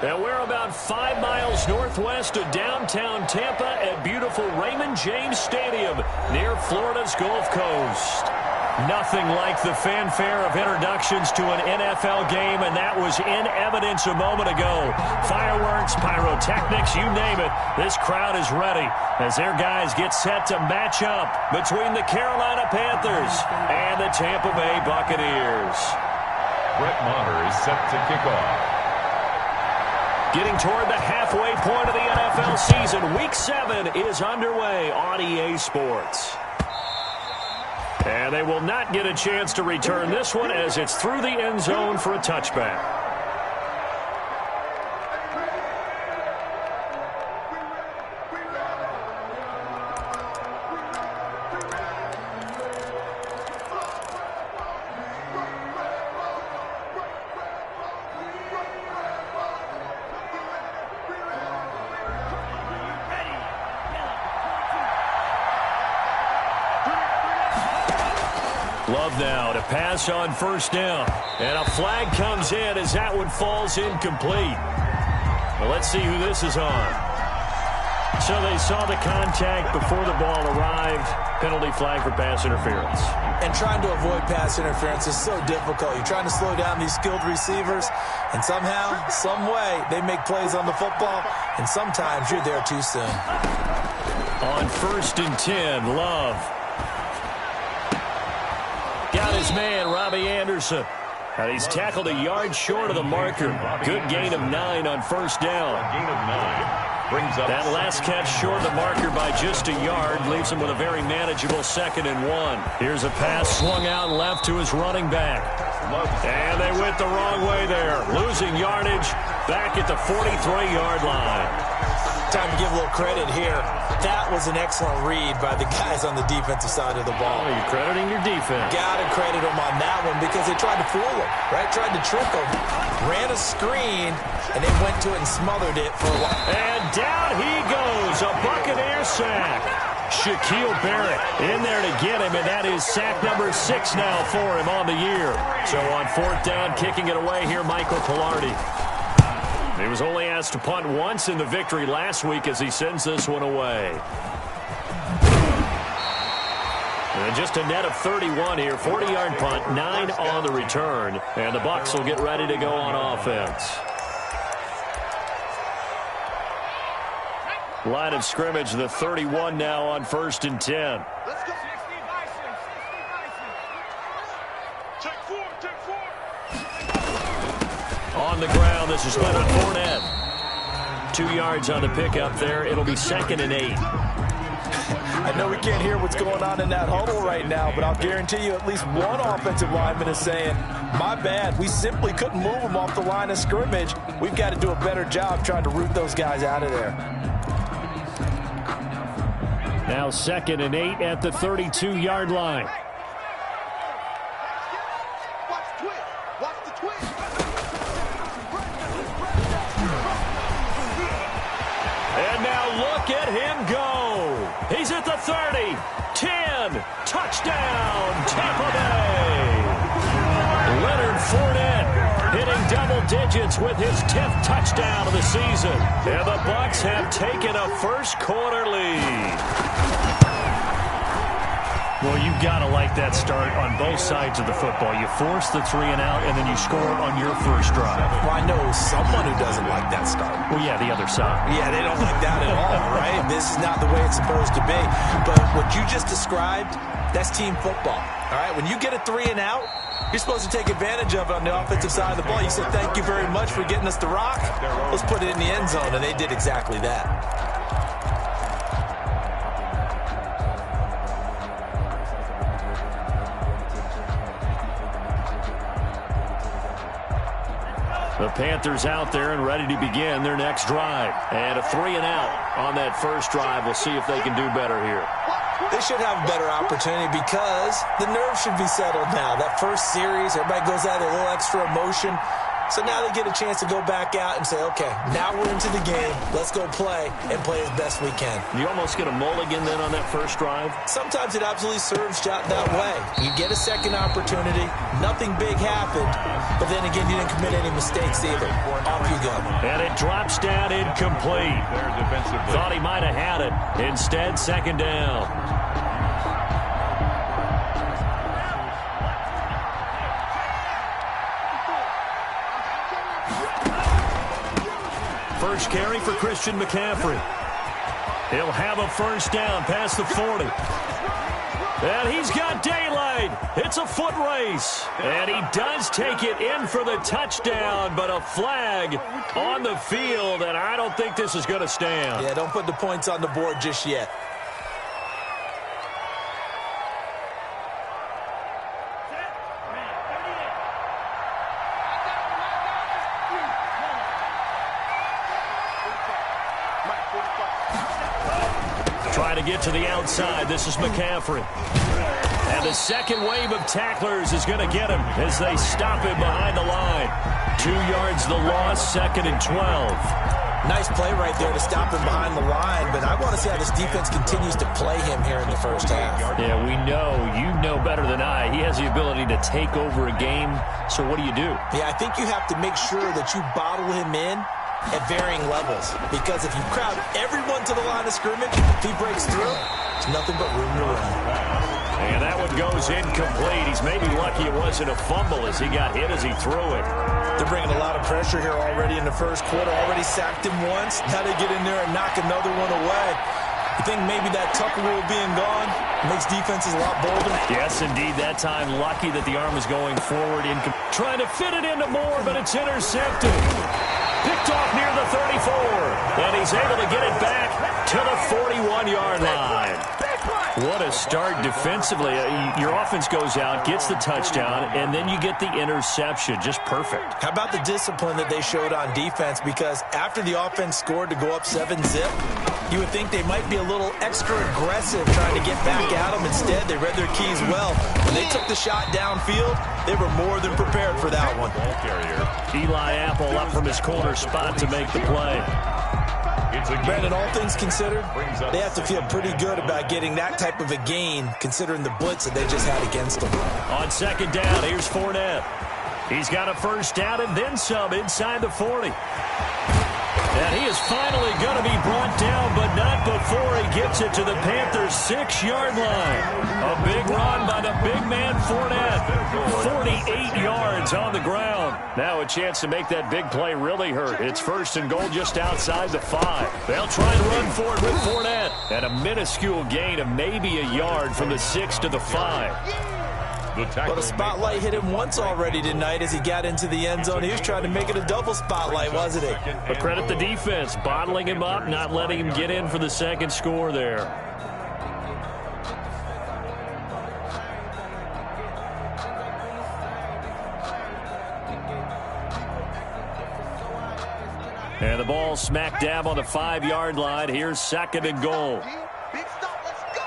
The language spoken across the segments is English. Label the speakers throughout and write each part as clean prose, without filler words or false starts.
Speaker 1: And we're about 5 miles northwest of downtown Tampa at beautiful Raymond James Stadium near Florida's Gulf Coast. Nothing like the fanfare of introductions to an NFL game, and that was in evidence a moment ago. Fireworks, pyrotechnics, you name it. This crowd is ready as their guys get set to match up between the Carolina Panthers and the Tampa Bay Buccaneers.
Speaker 2: Brett Maher is set to kick off.
Speaker 1: Getting toward the halfway point of the NFL season, Week 7 is underway on EA Sports. And they will not get a chance to return this one as it's through the end zone for a touchback. Love now to pass on first down. And a flag comes in as that one falls incomplete. Well, let's see who this is on. So they saw the contact before the ball arrived. Penalty flag for pass interference.
Speaker 3: And trying to avoid pass interference is so difficult. You're trying to slow down these skilled receivers, and somehow, some way, they make plays on the football, and sometimes you're there too soon.
Speaker 1: On 1st and 10, Love. Got his man, Robbie Anderson. And he's tackled a yard short of the marker. Good gain of 9 on first down.
Speaker 2: Gain of 9. Brings up
Speaker 1: that last catch short of the marker by just a yard leaves him with a very manageable 2nd and 1. Here's a pass swung out left to his running back. And they went the wrong way there. Losing yardage back at the 43-yard line.
Speaker 3: Time to give a little credit here. That was an excellent read by the guys on the defensive side of the ball.
Speaker 1: Oh, you're crediting your defense.
Speaker 3: Got to credit them on that one because they tried to fool him, right? Tried to trick him. Ran a screen, and they went to it and smothered it for a while.
Speaker 1: And down he goes. A Buccaneer sack. Shaquille Barrett in there to get him, and that is sack number 6 now for him on the year. So on 4th down, kicking it away here, Michael Pilardi. He was only asked to punt once in the victory last week as he sends this one away. And just a net of 31 here. 40-yard punt, 9 on the return. And the Bucs will get ready to go on offense. Line of scrimmage, the 31 now on 1st and 10.
Speaker 4: Let's go. Check 4.
Speaker 1: On the ground, this is Leonard Fournette. 2 yards on the pickup there. It'll be 2nd and 8.
Speaker 3: I know we can't hear what's going on in that huddle right now, but I'll guarantee you at least one offensive lineman is saying, my bad, we simply couldn't move them off the line of scrimmage. We've got to do a better job trying to root those guys out of there.
Speaker 1: Now 2nd and 8 at the 32-yard line. And now look at him go. He's at the 30, 10, touchdown, Tampa Bay. Leonard Fournette hitting double digits with his 10th touchdown of the season. And the Bucs have taken a first-quarter lead. Well, you've got to like that start on both sides of the football. You force the 3 and out, and then you score on your first drive.
Speaker 3: Well, I know someone who doesn't like that start.
Speaker 1: Well, yeah, the other side.
Speaker 3: Yeah, they don't like that at all, right? This is not the way it's supposed to be. But what you just described, that's team football, all right? When you get a 3 and out, you're supposed to take advantage of it on the offensive side of the ball. You said, thank you very much for getting us the rock. Let's put it in the end zone, and they did exactly that.
Speaker 1: The Panthers out there and ready to begin their next drive. And a 3 and out on that first drive. We'll see if they can do better here.
Speaker 3: They should have a better opportunity because the nerves should be settled now. That first series, everybody goes out a little extra emotion. So now they get a chance to go back out and say, okay, now we're into the game. Let's go play and play as best we can.
Speaker 1: You almost get a mulligan then on that first drive?
Speaker 3: Sometimes it absolutely serves that way. You get a second opportunity. Nothing big happened. But then again, you didn't commit any mistakes either. Off you go.
Speaker 1: And it drops down incomplete. Thought he might have had it. Instead, second down. First carry for Christian McCaffrey. He'll have a first down past the 40. And he's got daylight. It's a foot race. And he does take it in for the touchdown, but a flag on the field, and I don't think this is going to stand.
Speaker 3: Yeah, don't put the points on the board just yet.
Speaker 1: Trying to get to the outside. This is McCaffrey. And the second wave of tacklers is going to get him as they stop him behind the line. 2 yards the loss, 2nd and 12.
Speaker 3: Nice play right there to stop him behind the line, but I want to see how this defense continues to play him here in the first half.
Speaker 1: Yeah, we know. You know better than I. He has the ability to take over a game, so what do you do?
Speaker 3: Yeah, I think you have to make sure that you bottle him in at varying levels, because if you crowd everyone to the line of scrimmage, if he breaks through, there's nothing but room to run.
Speaker 1: And that one goes incomplete. He's maybe lucky it wasn't a fumble as he got hit as he threw it.
Speaker 3: They're bringing a lot of pressure here already in the first quarter. Already sacked him once. Now they get in there and knock another one away. You think maybe that Tucker rule being gone makes defenses a lot bolder?
Speaker 1: Yes, indeed. That time, lucky that the arm was going forward. Trying to fit it into Moore, but it's intercepted. Picked off near the 34. And he's able to get it back to the 41-yard line. What a start defensively. Your offense goes out, gets the touchdown, and then you get the interception. Just perfect.
Speaker 3: How about the discipline that they showed on defense? Because after the offense scored to go up 7-zip, you would think they might be a little extra aggressive trying to get back at them. Instead, they read their keys well. When they took the shot downfield, they were more than prepared for that one.
Speaker 1: Eli Apple up from his corner spot to make the play.
Speaker 3: Brandon, all things considered, they have to feel pretty good about getting that type of a gain, considering the blitz that they just had against them.
Speaker 1: On second down, here's Fournette. He's got a first down and then some inside the 40. And he is finally going to be brought down, but not before he gets it to the Panthers' 6-yard line. A big run by the big man Fournette. 48 yards on the ground. Now a chance to make that big play really hurt. It's 1st and goal just outside the 5. They'll try and run for it with Fournette. And a minuscule gain of maybe a yard from the 6 to the 5.
Speaker 3: But a spotlight hit him once already tonight as he got into the end zone. He was trying to make it a double spotlight, wasn't he?
Speaker 1: But credit the defense, bottling him up, not letting him get in for the second score there. And the ball smack dab on the 5-yard line. Here's 2nd and goal.
Speaker 4: Big stop, let's go.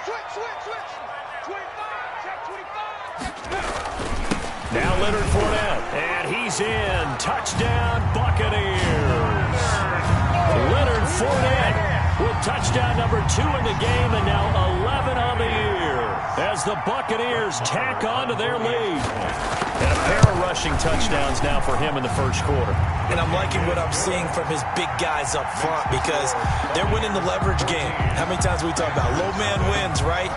Speaker 4: Switch. 25, check 25.
Speaker 1: Now Leonard Fournette, and he's in. Touchdown, Buccaneers. Leonard Fournette with touchdown number 2 in the game, and now 11 on the year as the Buccaneers tack on to their lead. And a pair of rushing touchdowns now for him in the first quarter.
Speaker 3: And I'm liking what I'm seeing from his big guys up front because they're winning the leverage game. How many times we talk about low man wins, right?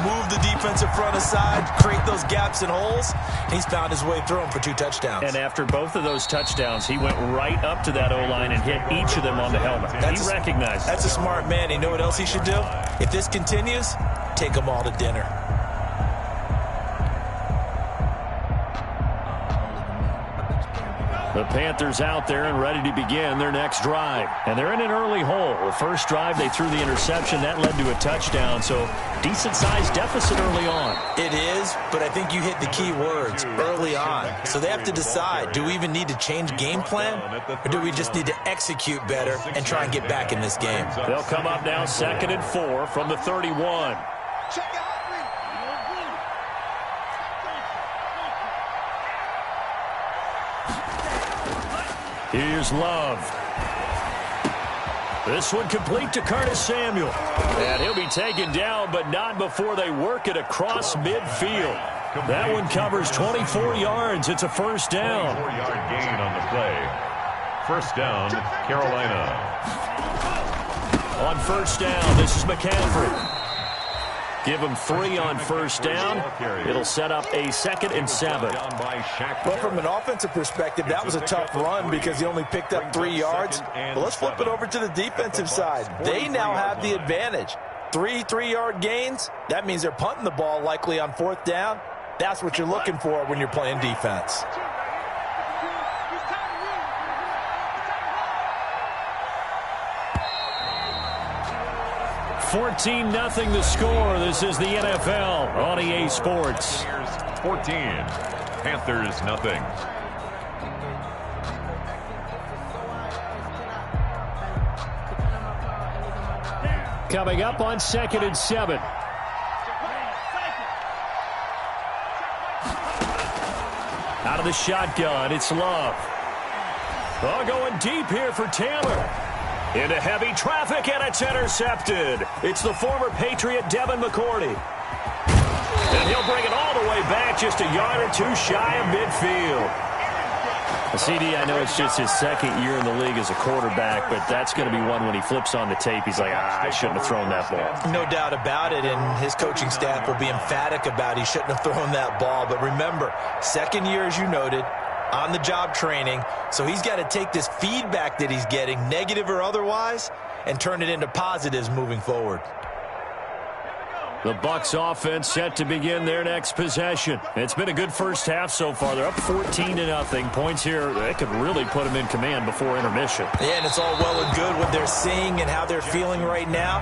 Speaker 3: Move the defensive front aside, create those gaps and holes. He's found his way through them for 2 touchdowns.
Speaker 1: And after both of those touchdowns, he went right up to that O-line and hit each of them on the helmet. He recognized it.
Speaker 3: That's a smart man. You know what else he should do? If this continues, take them all to dinner.
Speaker 1: The Panthers out there and ready to begin their next drive. And they're in an early hole. The first drive, they threw the interception. That led to a touchdown, so decent-sized deficit early on.
Speaker 3: It is, but I think you hit the key words, early on. So they have to decide, do we even need to change game plan, or do we just need to execute better and try and get back in this game?
Speaker 1: They'll come up now 2nd and 4 from the 31.
Speaker 4: Check it out.
Speaker 1: Here's Love. This one complete to Curtis Samuel. And he'll be taken down, but not before they work it across midfield. That one covers 24 yards. It's a first down.
Speaker 2: 4-yard gain on the play. First down, Carolina.
Speaker 1: On first down, this is McCaffrey. Give him 3 on first down. It'll set up a 2nd and 7.
Speaker 3: But from an offensive perspective, that was a tough run because he only picked up 3 yards. But let's flip it over to the defensive side. They now have the advantage. 3 3-yard gains. That means they're punting the ball likely on 4th down. That's what you're looking for when you're playing defense.
Speaker 1: 14-0 the score. This is the NFL on EA Sports.
Speaker 2: 14, Panthers nothing.
Speaker 1: Coming up on 2nd and 7. Out of the shotgun, it's Love. Oh, going deep here for Taylor. Into heavy traffic, and it's intercepted. It's the former Patriot Devin McCourty. And he'll bring it all the way back, just a yard or 2 shy of midfield. CD, I know it's just his 2nd year in the league as a quarterback, but that's going to be one when he flips on the tape. He's like, I shouldn't have thrown that ball.
Speaker 3: No doubt about it, and his coaching staff will be emphatic about he shouldn't have thrown that ball. But remember, 2nd year, as you noted, on-the-job training, so he's got to take this feedback that he's getting, negative or otherwise, and turn it into positives moving forward.
Speaker 1: The Bucs offense set to begin their next possession. It's been a good first half so far. They're up 14-0. Points here, they could really put them in command before intermission.
Speaker 3: Yeah, and it's all well and good what they're seeing and how they're feeling right now.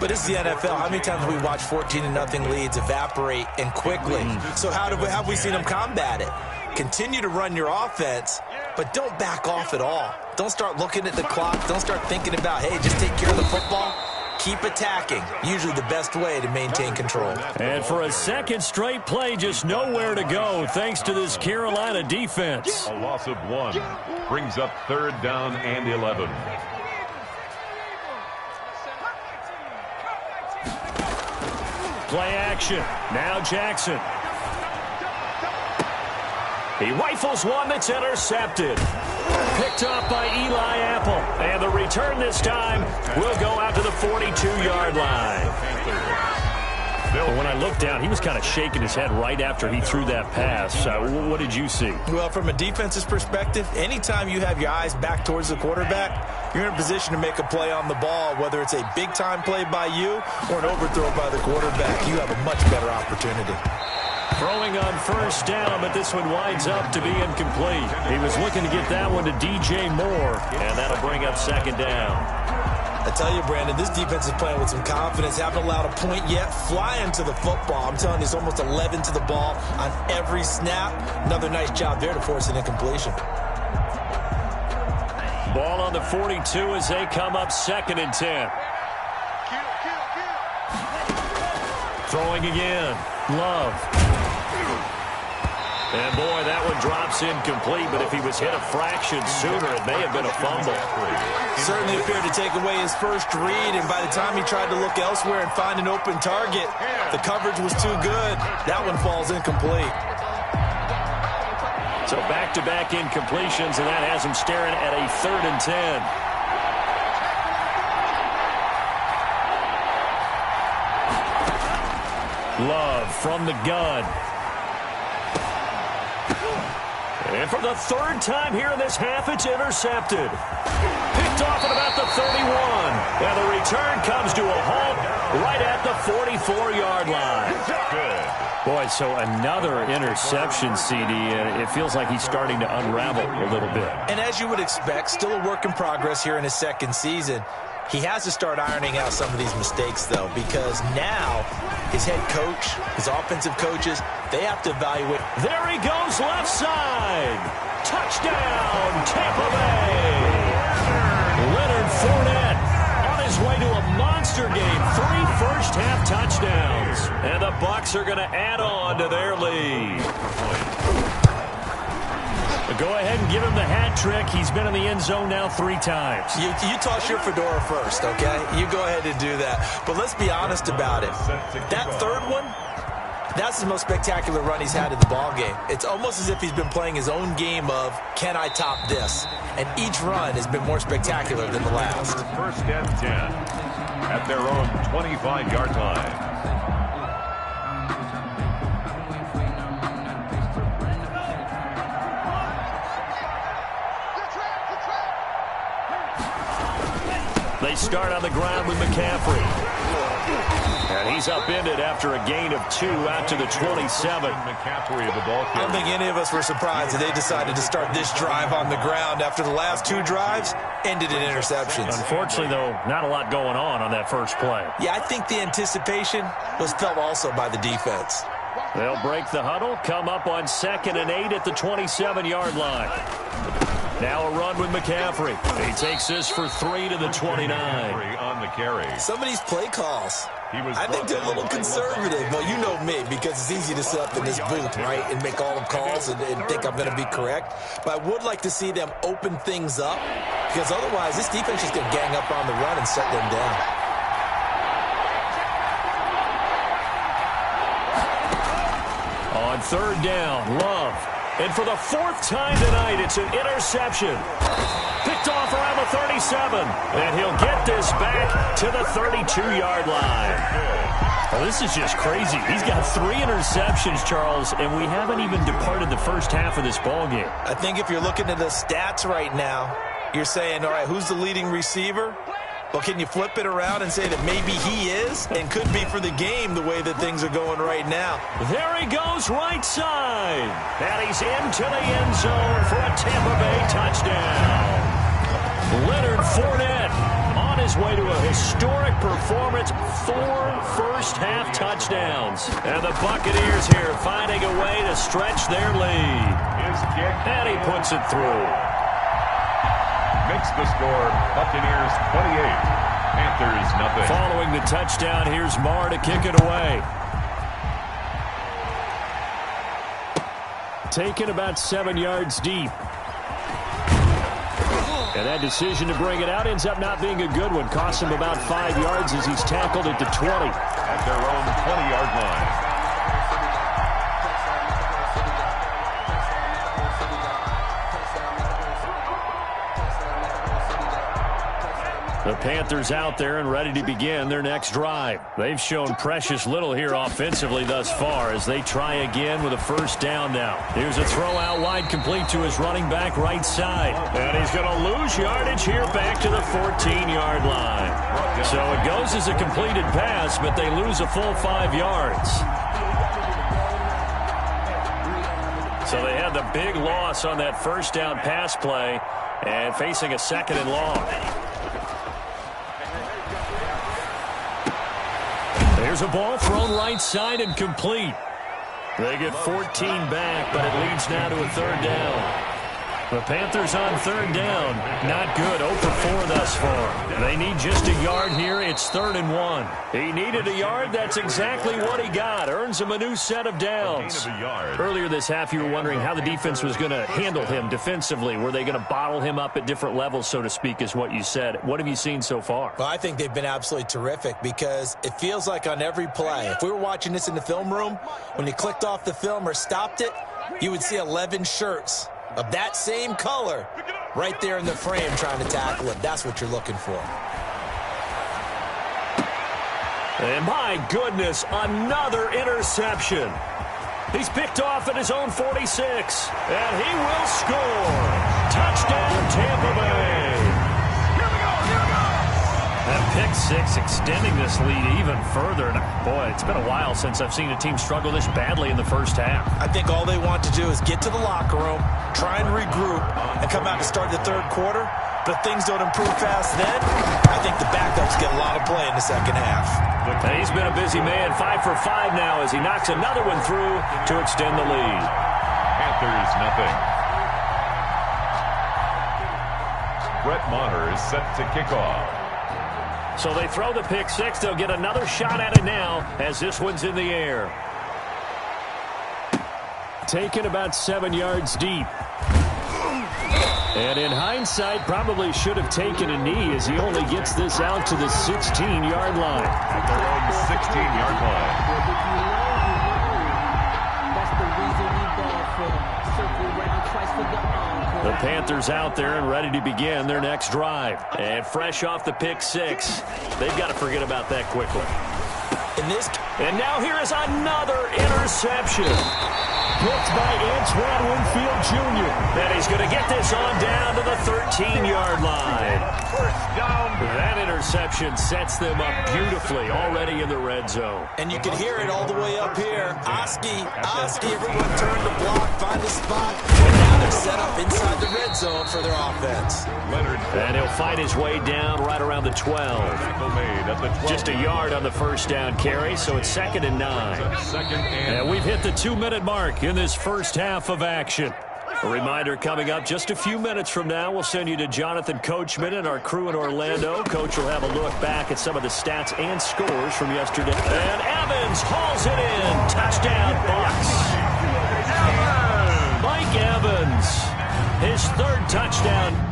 Speaker 3: But it's the NFL. How many times have we watched 14-0 leads evaporate and quickly? So how have we seen them combat it? Continue to run your offense, but don't back off at all. Don't start looking at the clock. Don't start thinking about, hey, just take care of the football. Keep attacking. Usually the best way to maintain control.
Speaker 1: And for a 2nd straight play, just nowhere to go thanks to this Carolina defense.
Speaker 2: A loss of 1 brings up 3rd down and 11.
Speaker 1: Play action. Now Jackson. He rifles one that's intercepted. Picked off by Eli Apple. And the return this time will go out to the 42-yard line. But when I looked down, he was kind of shaking his head right after he threw that pass. What did you see?
Speaker 3: Well, from a defense's perspective, anytime you have your eyes back towards the quarterback, you're in a position to make a play on the ball, whether it's a big-time play by you or an overthrow by the quarterback. You have a much better opportunity.
Speaker 1: Throwing on first down, but this one winds up to be incomplete. He was looking to get that one to DJ Moore, and that'll bring up 2nd down.
Speaker 3: I tell you, Brandon, this defense is playing with some confidence. Haven't allowed a point yet. Flying to the football. I'm telling you, it's almost 11 to the ball on every snap. Another nice job there to force an incompletion.
Speaker 1: Ball on the 42 as they come up 2nd and 10. Throwing again. Love. And, boy, that one drops incomplete, but if he was hit a fraction sooner, it may have been a fumble.
Speaker 3: Certainly appeared to take away his first read, and by the time he tried to look elsewhere and find an open target, the coverage was too good. That one falls incomplete.
Speaker 1: So back-to-back incompletions, and that has him staring at a 3rd and 10. Love from the gun. And for the 3rd time here in this half, it's intercepted. Picked off at about the 31. And the return comes to a halt right at the 44-yard line.
Speaker 2: Good.
Speaker 1: Boy, so another interception, CD, and it feels like he's starting to unravel a little bit.
Speaker 3: And as you would expect, still a work in progress here in his 2nd season. He has to start ironing out some of these mistakes, though, because now his head coach, his offensive coaches, they have to evaluate.
Speaker 1: There he goes, left side. Touchdown, Tampa Bay. Leonard Fournette on his way to a monster game. 3 first-half touchdowns. And the Bucs are going to add on to their lead. Go ahead and give him the hat trick. He's been in the end zone now 3 times.
Speaker 3: You toss your fedora first, okay? You go ahead and do that. But let's be honest about it. That third one, that's the most spectacular run he's had in the ballgame. It's almost as if he's been playing his own game of, can I top this? And each run has been more spectacular than the last.
Speaker 2: First and 10 at their own 25-yard line.
Speaker 1: They start on the ground with McCaffrey. And he's upended after a gain of 2 out to the 27.
Speaker 2: McCaffrey, the ball
Speaker 3: I don't think any of us were surprised that they decided to start this drive on the ground after the last 2 drives ended in interceptions.
Speaker 1: Unfortunately, though, not a lot going on that first play.
Speaker 3: Yeah, I think the anticipation was felt also by the defense.
Speaker 1: They'll break the huddle, come up on 2nd and 8 at the 27-yard line. Now a run with McCaffrey. He takes this for 3 to the 29.
Speaker 2: On the carry.
Speaker 3: Some of these play calls, I think they're a little conservative. Well, you know me, because it's easy to sit up in this booth, right, and make all the calls and think I'm going to be correct. But I would like to see them open things up, because otherwise this defense is going to gang up on the run and shut them down.
Speaker 1: On 3rd down, Love. And for the 4th time tonight, it's an interception. Picked off around the 37. And he'll get this back to the 32-yard line. Well, this is just crazy. He's got 3 interceptions, Charles, and we haven't even departed the first half of this ballgame.
Speaker 3: I think if you're looking at the stats right now, you're saying, all right, who's the leading receiver? Well, can you flip it around and say that maybe he is and could be for the game the way that things are going right now?
Speaker 1: There he goes right side. And he's into the end zone for a Tampa Bay touchdown. Leonard Fournette on his way to a historic performance, 4 first-half touchdowns. And the Buccaneers here finding a way to stretch their lead. And he puts it through.
Speaker 2: Makes the score Buccaneers 28, Panthers nothing.
Speaker 1: Following the touchdown, here's Marr to kick it away. Taken about 7 yards deep. And that decision to bring it out ends up not being a good one. Costs him about 5 yards as he's tackled at the 20.
Speaker 2: At their own 20-yard line.
Speaker 1: The Panthers out there and ready to begin their next drive. They've shown precious little here offensively thus far as they try again with a 1st down now. Here's a throw out wide complete to his running back right side. And he's going to lose yardage here back to the 14-yard line. So it goes as a completed pass, but they lose a full 5 yards. So they had the big loss on that 1st down pass play and facing a 2nd and long. There's a ball thrown right side and complete. They get 14 back, but it leads now to a 3rd down. The Panthers on 3rd down. Not good. 0 for 4 thus far. They need just a yard here. It's 3rd and 1. He needed a yard. That's exactly what he got. Earns him a new set of downs. Earlier this half, you were wondering how the defense was going to handle him defensively. Were they going to bottle him up at different levels, so to speak, is what you said. What have you seen so far?
Speaker 3: Well, I think they've been absolutely terrific because it feels like on every play, if we were watching this in the film room, when you clicked off the film or stopped it, you would see 11 shirts of that same color right there in the frame trying to tackle it. That's what you're looking for.
Speaker 1: And my goodness, another interception. He's picked off at his own 46, and he will score. Touchdown, Tampa Bay. That pick 6 extending this lead even further. And boy, it's been a while since I've seen a team struggle this badly in the first half.
Speaker 3: I think all they want to do is get to the locker room, try and regroup, and come out to start the 3rd quarter. But if things don't improve fast then, I think the backups get a lot of play in the 2nd half.
Speaker 1: And he's been a busy man, 5 for 5 now as he knocks another one through to extend the lead.
Speaker 2: Panthers nothing. Brett Maher is set to kick off.
Speaker 1: So they throw the pick 6. They'll get another shot at it now as this one's in the air. Taken about 7 yards deep. And in hindsight, probably should have taken a knee as he only gets this out to the 16-yard line.
Speaker 2: At their own 16-yard line.
Speaker 1: The Panthers out there and ready to begin their next drive. And fresh off the pick six, they've got to forget about that quickly. And now here is another interception. Picked by Antoine Winfield Jr. And he's going to get this on down to the 13-yard line.
Speaker 2: First down.
Speaker 1: That interception sets them up beautifully already in the red zone.
Speaker 3: And you can hear it all the way up here. Oski, everyone turn to block, find a spot. And now they're set up inside the red zone for their offense.
Speaker 2: Leonard.
Speaker 1: And he'll fight his way down right around the 12.
Speaker 2: Tackle made at the 12.
Speaker 1: Just a yard on the first down carry, so it's 2nd and 9.
Speaker 2: Second and
Speaker 1: And we've hit the 2-minute mark in this first half of action. A reminder coming up just a few minutes from now. We'll send you to Jonathan Coachman and our crew in Orlando. Coach will have a look back at some of the stats and scores from yesterday. And Evans hauls it in. Touchdown, Bucs. Mike Evans, his 3rd touchdown.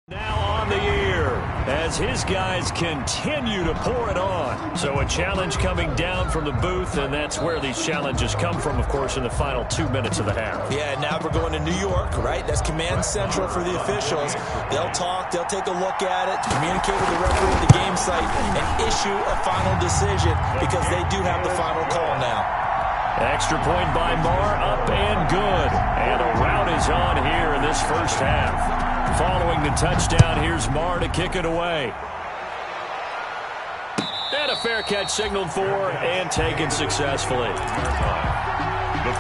Speaker 1: Now on the year as his guys continue to pour it on. So a challenge coming down from the booth, and that's where these challenges come from, of course, in the final 2 minutes of the half.
Speaker 3: Yeah, now we're going to New York, right? That's command central for the officials. They'll talk, they'll take a look at it, communicate with the referee at the game site, and issue a final decision because they do have the final call now.
Speaker 1: Extra point by Marr, up and good. And a rout is on here in this first half. Following the touchdown, here's Marr to kick it away. And a fair catch signaled for and taken successfully.
Speaker 2: The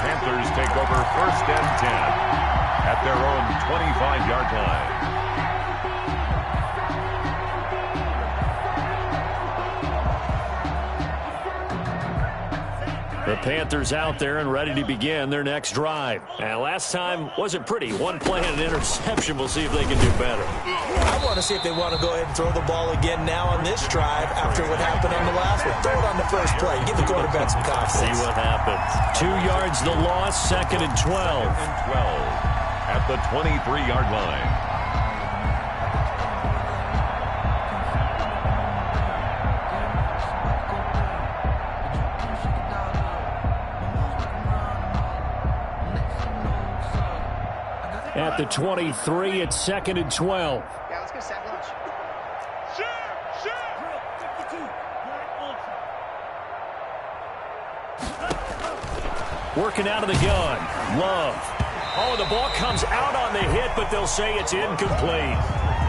Speaker 2: Panthers take over 1st and 10 at their own 25-yard line.
Speaker 1: The Panthers out there and ready to begin their next drive. And last time wasn't pretty. One play and an interception. We'll see if they can do better.
Speaker 3: I want to see if they want to go ahead and throw the ball again now on this drive after what happened on the last one. Throw it on the first play. Give the quarterback some confidence.
Speaker 1: See what happens. 2 yards the loss, 2nd and 12.
Speaker 2: 2nd and 12 at the 23-yard line.
Speaker 1: At the 23, it's 2nd and 12.
Speaker 4: Yeah, let's go sack lunch.
Speaker 1: Working out of the gun. Love. Oh, the ball comes out on the hit, but they'll say it's incomplete.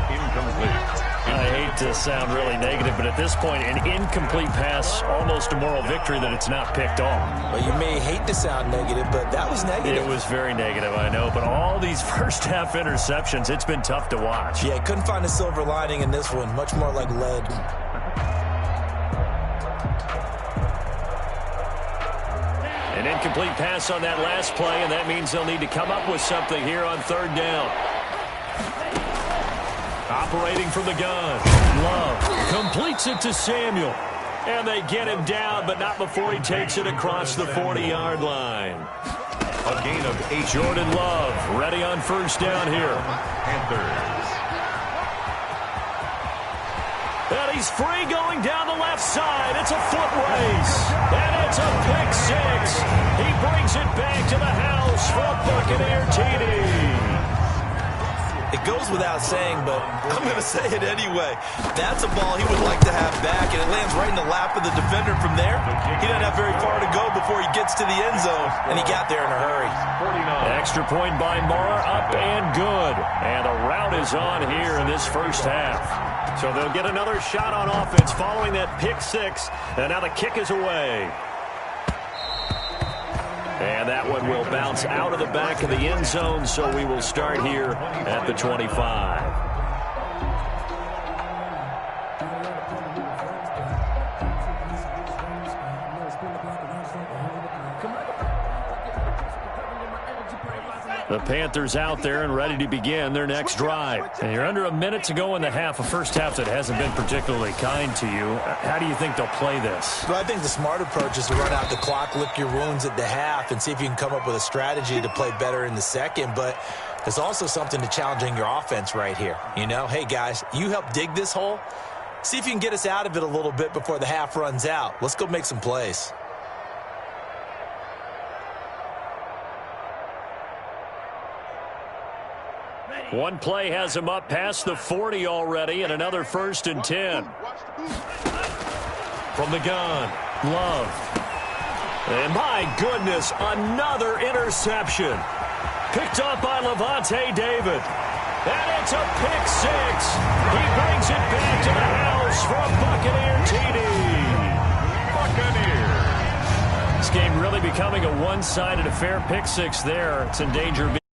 Speaker 2: Incomplete.
Speaker 1: I hate to sound really negative, but at this point, an incomplete pass, almost a moral victory that it's not picked off.
Speaker 3: Well, you may hate to sound negative, but that was negative.
Speaker 1: It was very negative, I know, but all these first-half interceptions, it's been tough to watch.
Speaker 3: Yeah, couldn't find a silver lining in this one. Much more like lead.
Speaker 1: An incomplete pass on that last play, and that means they'll need to come up with something here on 3rd down. Operating from the gun. Love completes it to Samuel. And they get him down, but not before he takes it across the 40-yard line.
Speaker 2: A gain of 8.
Speaker 1: Jordan Love ready on 1st down here.
Speaker 2: Panthers.
Speaker 1: And he's free going down the left side. It's a foot race. And it's a pick six. He brings it back to the house for a Buccaneer TD.
Speaker 3: It goes without saying, but I'm going to say it anyway. That's a ball he would like to have back, and it lands right in the lap of the defender from there. He doesn't have very far to go before he gets to the end zone, and he got there in a hurry.
Speaker 2: 49.
Speaker 1: Extra point by Marr, up and good. And a rout is on here in this first half. So they'll get another shot on offense following that pick six, and now the kick is away. And that one will bounce out of the back of the end zone, so we will start here at the 25. The Panthers out there and ready to begin their next drive. And you're under a minute to go in the half, a first half that hasn't been particularly kind to you. How do you think they'll play this?
Speaker 3: Well, I think the smart approach is to run out the clock, lick your wounds at the half, and see if you can come up with a strategy to play better in the second. But there's also something to challenging your offense right here. You know, hey, guys, you help dig this hole. See if you can get us out of it a little bit before the half runs out. Let's go make some plays.
Speaker 1: One play has him up past the 40 already, and another 1st and 10. From the gun, Love. And my goodness, another interception. Picked up by Levante David. And it's a pick six. He brings it back to the house for a Buccaneer TD.
Speaker 2: Buccaneers.
Speaker 1: This game really becoming a one-sided affair. Pick six there. It's in danger of being